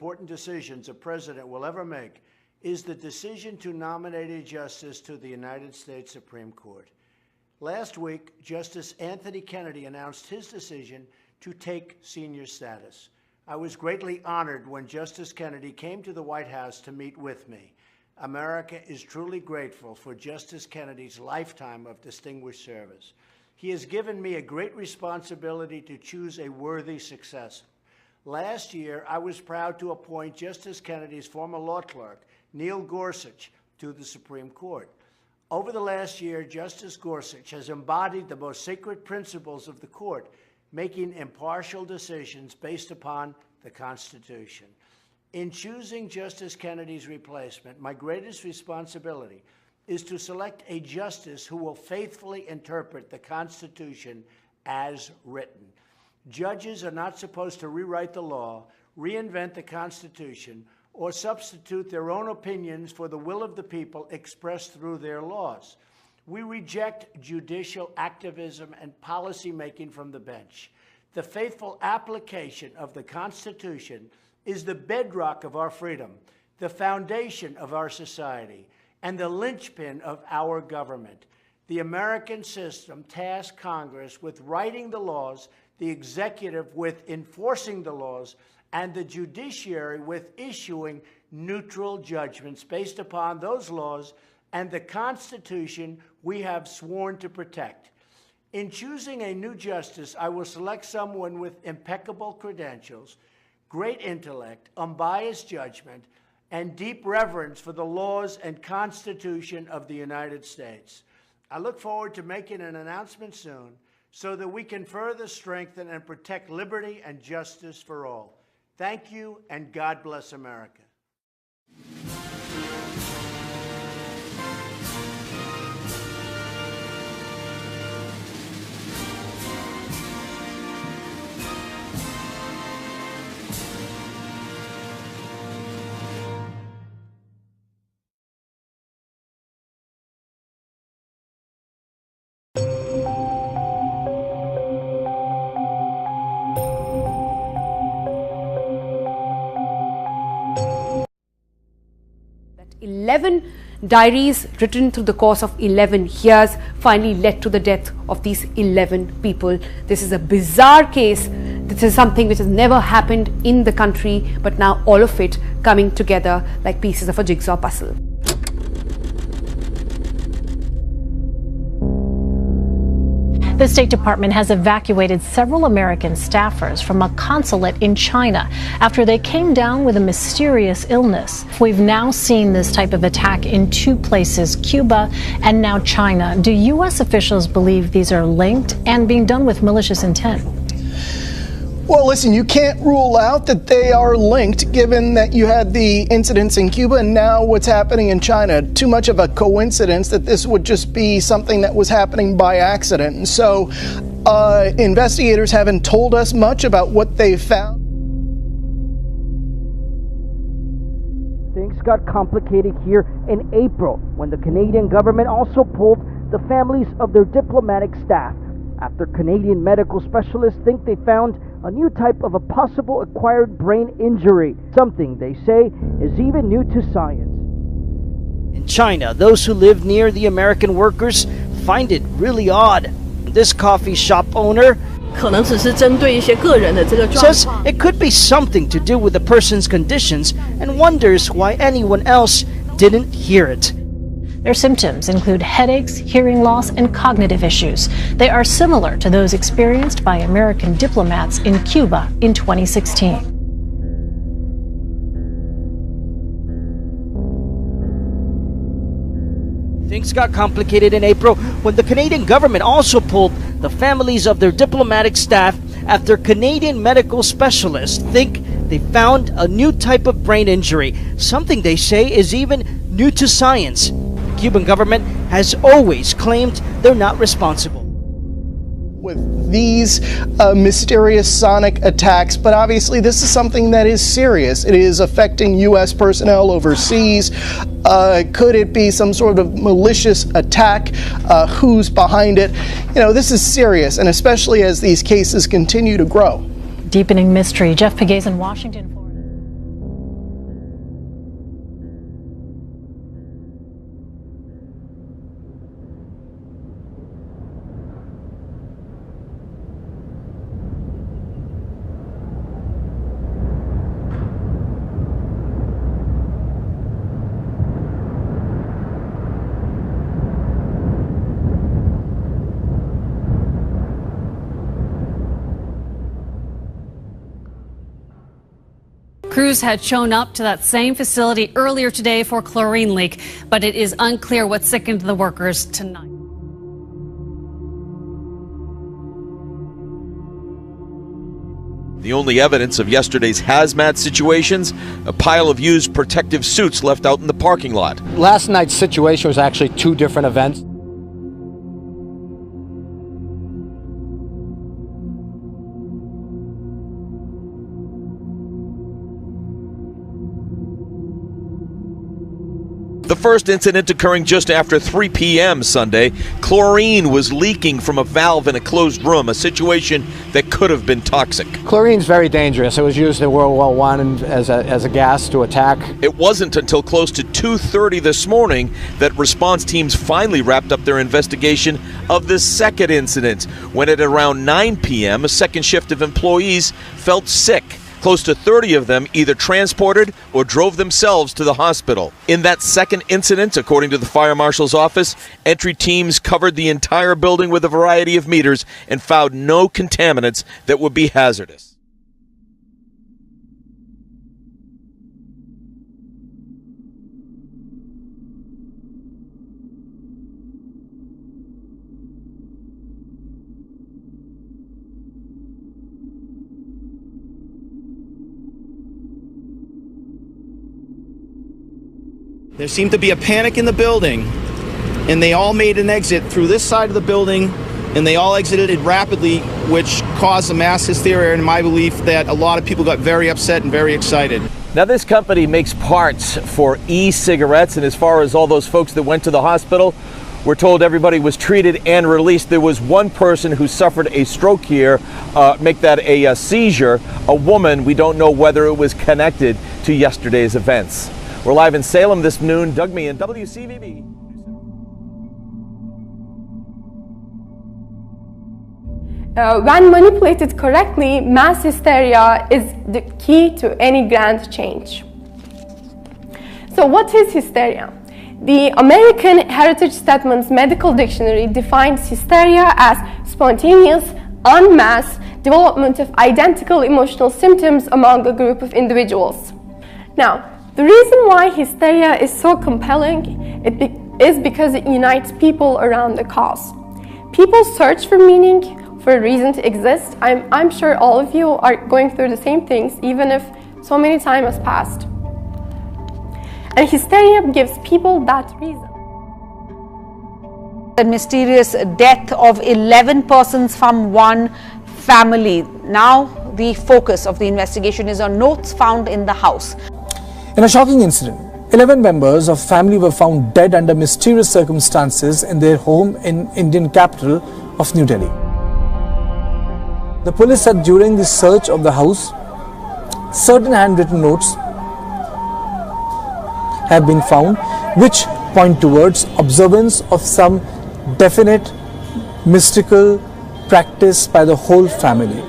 important decisions a president will ever make is the decision to nominate a justice to the United States Supreme Court. Last week, Justice Anthony Kennedy announced his decision to take senior status. I was greatly honored when Justice Kennedy came to the White House to meet with me. America is truly grateful for Justice Kennedy's lifetime of distinguished service. He has given me a great responsibility to choose a worthy successor. Last year, I was proud to appoint Justice Kennedy's former law clerk, Neil Gorsuch, to the Supreme Court. Over the last year, Justice Gorsuch has embodied the most sacred principles of the court, making impartial decisions based upon the Constitution. In choosing Justice Kennedy's replacement, my greatest responsibility is to select a justice who will faithfully interpret the Constitution as written. Judges are not supposed to rewrite the law, reinvent the Constitution, or substitute their own opinions for the will of the people expressed through their laws. We reject judicial activism and policymaking from the bench. The faithful application of the Constitution is the bedrock of our freedom, the foundation of our society, and the linchpin of our government. The American system tasks Congress with writing the laws, the executive with enforcing the laws, and the judiciary with issuing neutral judgments based upon those laws and the Constitution we have sworn to protect. In choosing a new justice, I will select someone with impeccable credentials, great intellect, unbiased judgment, and deep reverence for the laws and Constitution of the United States. I look forward to making an announcement soon so that we can further strengthen and protect liberty and justice for all. Thank you, and God bless America. That 11 diaries written through the course of 11 years finally led to the death of these 11 people. This is a bizarre case. This is something which has never happened in the country, but now all of it coming together like pieces of a jigsaw puzzle. The State Department has evacuated several American staffers from a consulate in China after they came down with a mysterious illness. We've now seen this type of attack in two places, Cuba and now China. Do U.S. officials believe these are linked and being done with malicious intent? Well, listen, you can't rule out that they are linked, given that you had the incidents in Cuba and now what's happening in China. Too much of a coincidence that this would just be something that was happening by accident. And so investigators haven't told us much about what they found. Things got complicated here in April when the Canadian government also pulled the families of their diplomatic staff after Canadian medical specialists think they found a new type of a possible acquired brain injury, something they say is even new to science. In China, those who live near the American workers find it really odd. This coffee shop owner says it could be something to do with the person's conditions and wonders why anyone else didn't hear it. Their symptoms include headaches, hearing loss, and cognitive issues. They are similar to those experienced by American diplomats in Cuba in 2016. Things got complicated in April when the Canadian government also pulled the families of their diplomatic staff after Canadian medical specialists think they found a new type of brain injury, something they say is even new to science. The Cuban government has always claimed they're not responsible with these mysterious sonic attacks, but obviously this is something that is serious. It is affecting U.S. personnel overseas. Could it be some sort of malicious attack? Who's behind it? You know, this is serious, and especially as these cases continue to grow. Deepening mystery. Jeff Pegues in Washington. Crews had shown up to that same facility earlier today for a chlorine leak, but it is unclear what sickened the workers tonight. The only evidence of yesterday's hazmat situations, a pile of used protective suits left out in the parking lot. Last night's situation was actually two different events. The first incident occurring just after 3 p.m. Sunday. Chlorine was leaking from a valve in a closed room, a situation that could have been toxic. Chlorine's very dangerous. It was used in World War I as a gas to attack. It wasn't until close to 2:30 this morning that response teams finally wrapped up their investigation of the second incident, when at around 9 p.m. a second shift of employees felt sick. Close to 30 of them either transported or drove themselves to the hospital. In that second incident, according to the fire marshal's office, entry teams covered the entire building with a variety of meters and found no contaminants that would be hazardous. There seemed to be a panic in the building, and they all made an exit through this side of the building, and they all exited it rapidly, which caused a mass hysteria, in my belief, that a lot of people got very upset and very excited. Now, this company makes parts for e-cigarettes, and as far as all those folks that went to the hospital, we're told everybody was treated and released. There was one person who suffered a stroke here, make that a seizure, a woman. We don't know whether it was connected to yesterday's events. We're live in Salem this noon. Doug Meehan, WCVB. When manipulated correctly, mass hysteria is the key to any grand change. So what is hysteria? The American Heritage Statement's Medical Dictionary defines hysteria as spontaneous, en masse development of identical emotional symptoms among a group of individuals. Now, the reason why hysteria is so compelling is because it unites people around a cause. People search for meaning, for a reason to exist. I'm sure all of you are going through the same things, even if so many time has passed. And hysteria gives people that reason. The mysterious death of 11 persons from one family. Now the focus of the investigation is on notes found in the house. In a shocking incident, 11 members of family were found dead under mysterious circumstances in their home in Indian capital of New Delhi. The police said during the search of the house, certain handwritten notes have been found which point towards observance of some definite mystical practice by the whole family.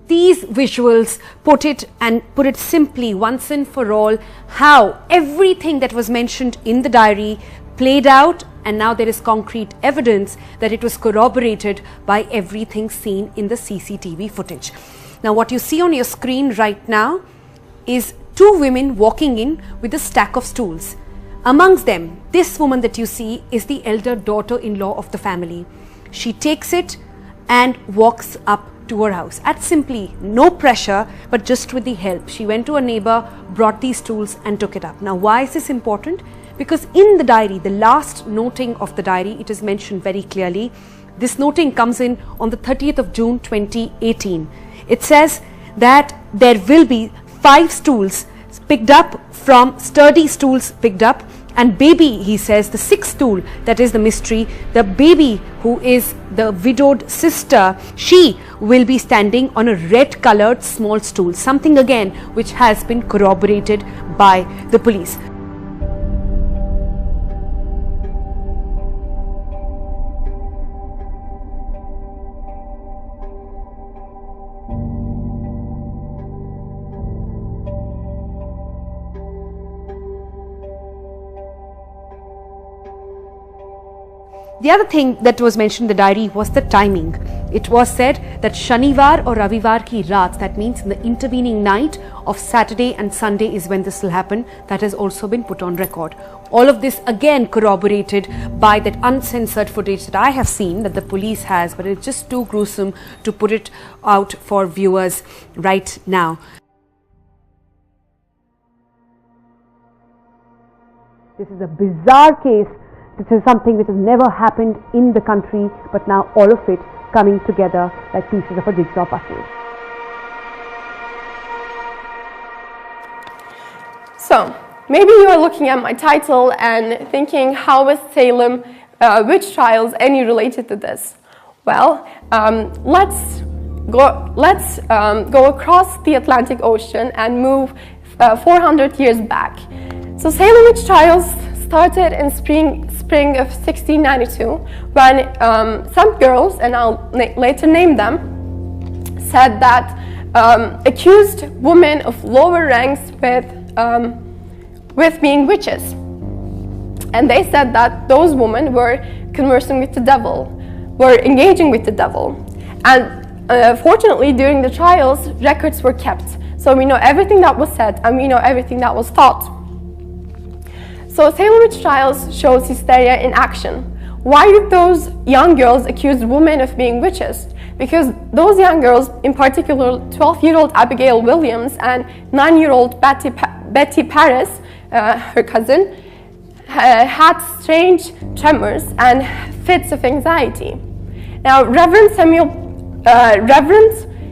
These visuals put it simply once and for all how everything that was mentioned in the diary played out, and now there is concrete evidence that it was corroborated by everything seen in the CCTV footage. Now what you see on your screen right now is two women walking in with a stack of stools. Amongst them, this woman that you see is the elder daughter-in-law of the family. She takes it and walks up to her house at simply no pressure, but just with the help. She went to a neighbor, brought these tools and took it up. Now why is this important? Because in the diary, the last noting of the diary, it is mentioned very clearly. This noting comes in on the 30th of June 2018. It says that there will be 5 stools picked up from sturdy stools picked up, and baby, he says, the 6th stool, that is the mystery, the baby who is the widowed sister, she will be standing on a red colored small stool, something again which has been corroborated by the police. The other thing that was mentioned in the diary was the timing. It was said that Shanivar or Ravivar ki raat, that means in the intervening night of Saturday and Sunday is when this will happen. That has also been put on record. All of this again corroborated by that uncensored footage that I have seen that the police has, but it's just too gruesome to put it out for viewers right now. This is a bizarre case. This is something which has never happened in the country, but now all of it coming together like pieces of a jigsaw puzzle. So, maybe you are looking at my title and thinking, how is Salem witch trials any related to this? Well, let's go across the Atlantic Ocean and move 400 years back. So Salem witch trials started in spring of 1692 when some girls, and I'll later name them, said that accused women of lower ranks with being witches. And they said that those women were conversing with the devil, were engaging with the devil. And fortunately, during the trials, records were kept. So we know everything that was said and we know everything that was taught. So Salem witch trials shows hysteria in action. Why did those young girls accuse women of being witches? Because those young girls, in particular 12-year-old Abigail Williams and 9-year-old Betty Paris, her cousin, had strange tremors and fits of anxiety. Now, Reverend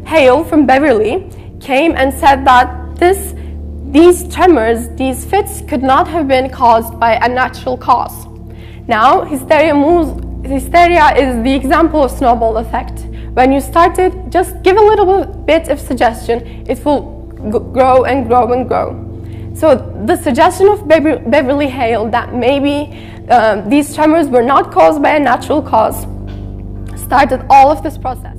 Hale from Beverly came and said that these tremors, these fits, could not have been caused by a natural cause. Now, hysteria is the example of snowball effect. When you start it, just give a little bit of suggestion, it will grow and grow and grow. So the suggestion of Beverly Hale that maybe these tremors were not caused by a natural cause started all of this process.